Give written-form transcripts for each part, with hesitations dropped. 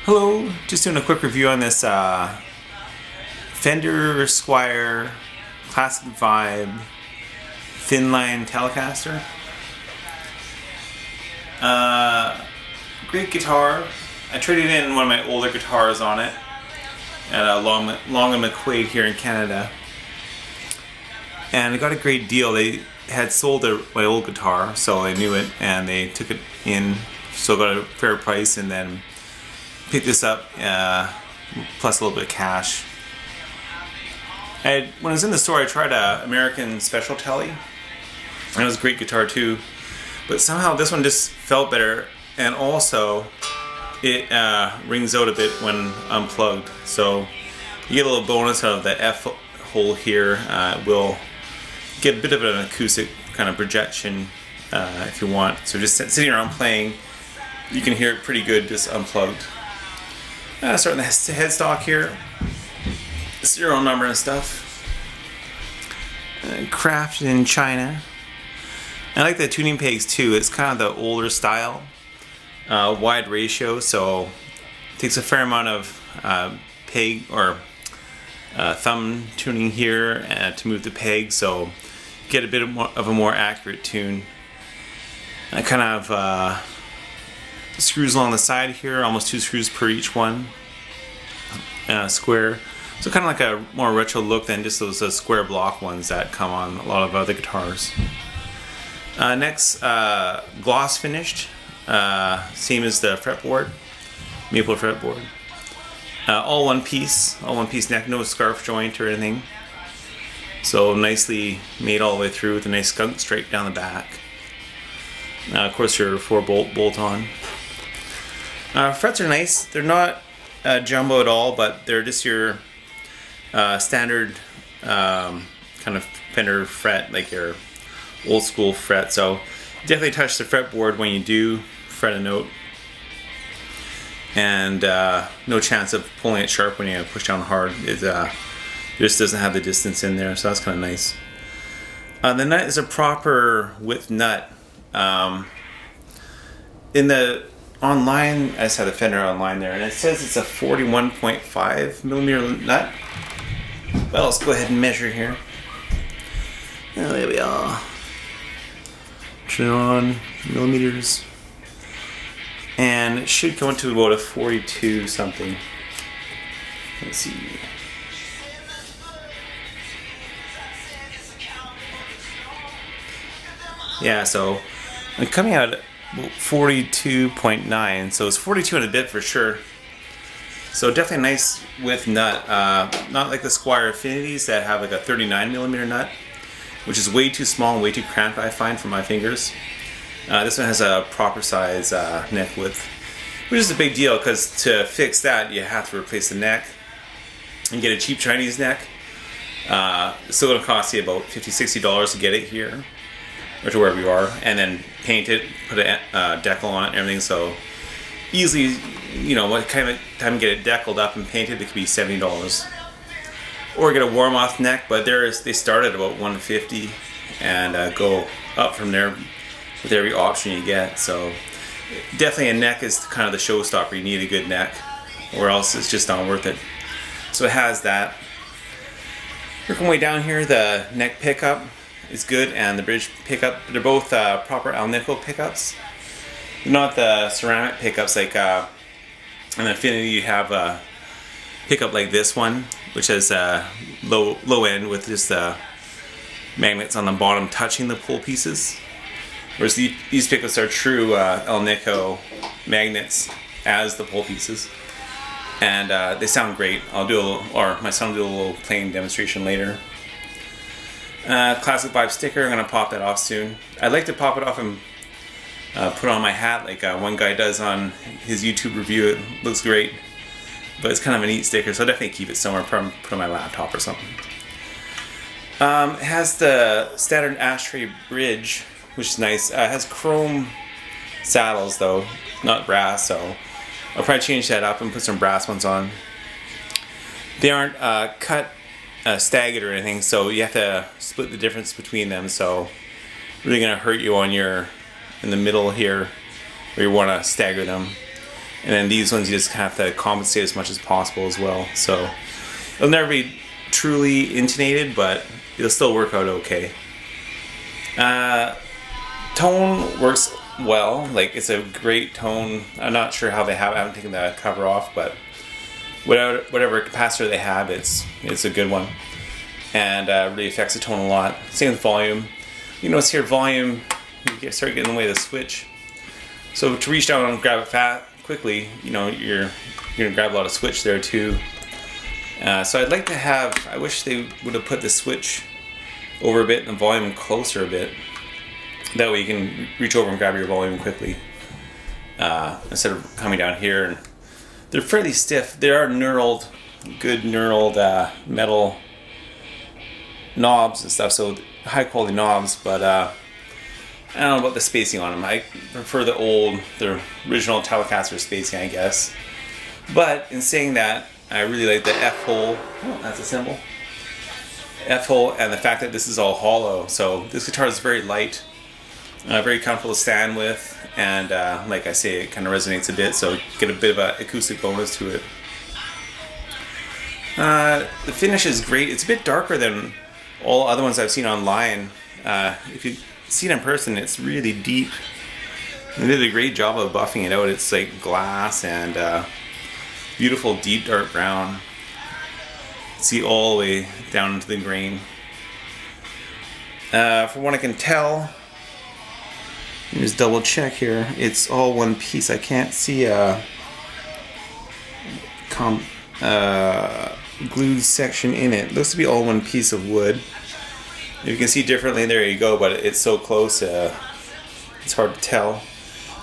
Hello, just doing a quick review on this Fender Squire Classic Vibe Thinline Telecaster. Great guitar. I traded in one of my older guitars on it at Long and McQuade here in Canada, and I got a great deal. They had sold my old guitar, so I knew it, and they took it in, so got a fair price, and then picked this up plus a little bit of cash. When I was in the store, I tried a MIA Special Tele, and it was a great guitar too, but somehow this one just felt better, and also it rings out a bit when unplugged, so you get a little bonus out of the F hole here. Will get a bit of an acoustic kind of projection if you want, so just sitting around playing, you can hear it pretty good just unplugged. Starting the headstock here, serial number and stuff. Crafted in China. I like the tuning pegs too. It's kind of the older style, wide ratio, so it takes a fair amount of peg or thumb tuning here to move the peg, so get a bit of a more accurate tune. I kind of screws along the side here, almost 2 screws per each one, square, so kind of like a more retro look than just those square block ones that come on a lot of other guitars. Next, gloss finished, same as the fretboard, maple fretboard, all one piece neck, no scarf joint or anything, so nicely made all the way through with a nice skunk stripe down the back. Of course, your 4-bolt on. Frets are nice. They're not jumbo at all, but they're just your standard kind of Fender fret, like your old school fret. So definitely touch the fretboard when you do fret a note, and no chance of pulling it sharp when you push down hard. It just doesn't have the distance in there, so that's kind of nice. The nut is a proper width nut. In the online, I just had the Fender online there, and it says it's a 41.5 millimeter nut. Well, let's go ahead and measure here. Oh, there we are. Turn on millimeters, and it should come to about a 42 something. Let's see. Yeah, so I'm coming out at 42.9, so it's 42 and a bit for sure. So definitely a nice width nut, not like the Squire Affinities that have like a 39 millimeter nut, which is way too small and way too cramped, I find, for my fingers. This one has a proper size neck width, which is a big deal, because to fix that you have to replace the neck and get a cheap Chinese neck. It's still going to cost you about $50–$60 to get it here, or to wherever you are, and then paint it, put a decal on it and everything, so easily, you know, what kind of time to get it deckled up and painted, it could be $70. Or get a warm-off neck, but they start at about $150 and go up from there with every option you get. So definitely a neck is kind of the showstopper. You need a good neck, or else it's just not worth it. So it has that. Working way down here, the neck pickup is good, and the bridge pickup, they're both proper Alnico pickups. They're not the ceramic pickups like in Affinity. You have a pickup like this one, which has a low end with just magnets on the bottom touching the pull pieces, whereas these pickups are true Alnico magnets as the pull pieces, and they sound great. I'll do a little, or my son will do a little playing demonstration later. Classic Vibe sticker, I'm going to pop that off soon. I'd like to pop it off and put it on my hat like one guy does on his YouTube review. It looks great, but it's kind of a neat sticker, so I'll definitely keep it somewhere, put it on my laptop or something. It has the standard ashtray bridge, which is nice. It has chrome saddles though, not brass, so I'll probably change that up and put some brass ones on. They aren't cut staggered or anything, so you have to split the difference between them, so really going to hurt you on in the middle here where you want to stagger them. And then these ones you just have to compensate as much as possible as well. So it'll never be truly intonated, but it'll still work out okay. Tone works well, like it's a great tone. I'm not sure how they have it. I haven't taken the cover off, but whatever capacitor they have, it's a good one, and really affects the tone a lot. Same with volume. You notice here volume, you start getting in the way of the switch. So to reach down and grab it quickly, you know, you're gonna grab a lot of switch there too. So I'd like to have, I wish they would have put the switch over a bit and the volume closer a bit. That way you can reach over and grab your volume quickly, instead of coming down here. And they're fairly stiff. They are good knurled metal knobs and stuff, so high quality knobs, but I don't know about the spacing on them. I prefer the original Telecaster spacing, I guess. But in saying that, I really like the F-hole. Oh, that's a symbol. F-hole, and the fact that this is all hollow. So this guitar is very light, very comfortable to stand with, and like I say, it kind of resonates a bit, so get a bit of an acoustic bonus to it. The finish is great. It's a bit darker than all other ones I've seen online. If you see it in person, it's really deep. They did a great job of buffing it out. It's like glass and beautiful deep dark brown. See all the way down into the grain. From what I can tell, let me just double check here. It's all one piece. I can't see a glued section in it. Looks to be all one piece of wood. If you can see differently, there you go, but it's so close, it's hard to tell.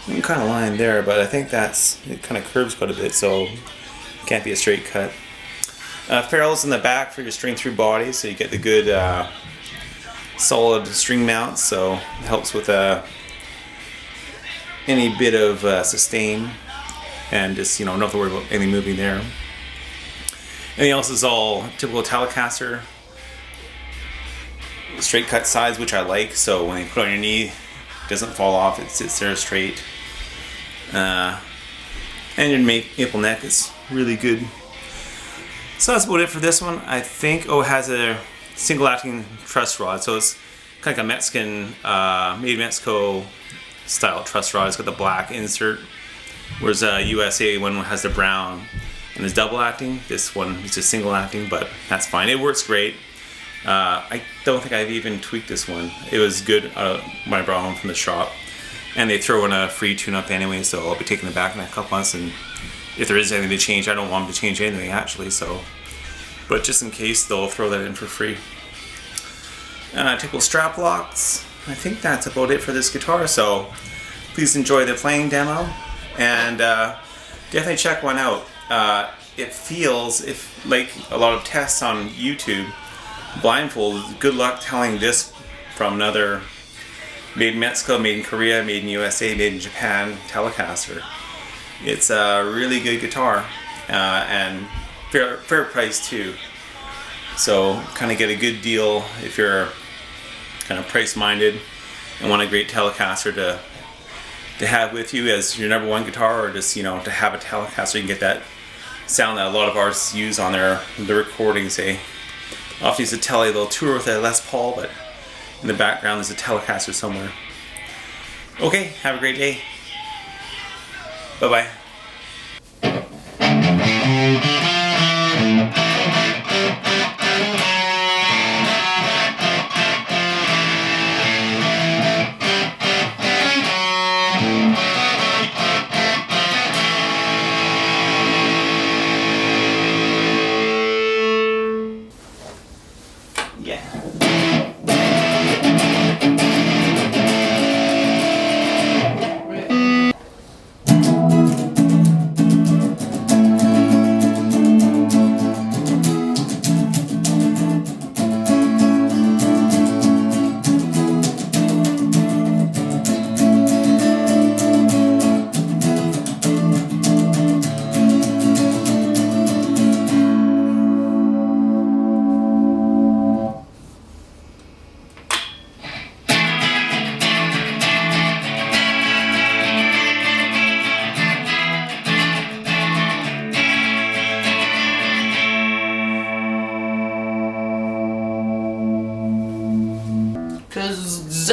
You can kind of line there, but I think it kind of curves quite a bit, so it can't be a straight cut. Ferrules in the back for your string through body, so you get the good solid string mount, so it helps with any bit of sustain, and just, you know, not to worry about anything moving there. Anything else is all typical Telecaster straight cut size, which I like, so when you put it on your knee, it doesn't fall off, it sits there straight. And your maple neck is really good. So that's about it for this one. I think it has a single acting truss rod, so it's kind of like a Mexican, made in Mexico style truss rod. It's got the black insert, whereas USA one has the brown and is double acting. This one is just single acting, but that's fine. It works great. I don't think I've even tweaked this one. It was good when I brought it home from the shop, and they throw in a free tune-up anyway, so I'll be taking it back in a couple months, and if there is anything to change, I don't want them to change anything actually, so, but just in case, they'll throw that in for free. Typical strap locks. I think that's about it for this guitar, so please enjoy the playing demo, and definitely check one out. It feels, if like a lot of tests on YouTube, blindfold, good luck telling this from another made in Mexico, made in Korea, made in USA, made in Japan Telecaster. It's a really good guitar, and fair price too. So kind of get a good deal if you're kind of price minded and want a great Telecaster to have with you as your number one guitar, or just, you know, to have a Telecaster. You can get that sound that a lot of artists use on the recordings. They often use a Tele, they'll tour with a Les Paul, but in the background there's a Telecaster somewhere. Okay, have a great day. Bye-bye. Yeah. Cause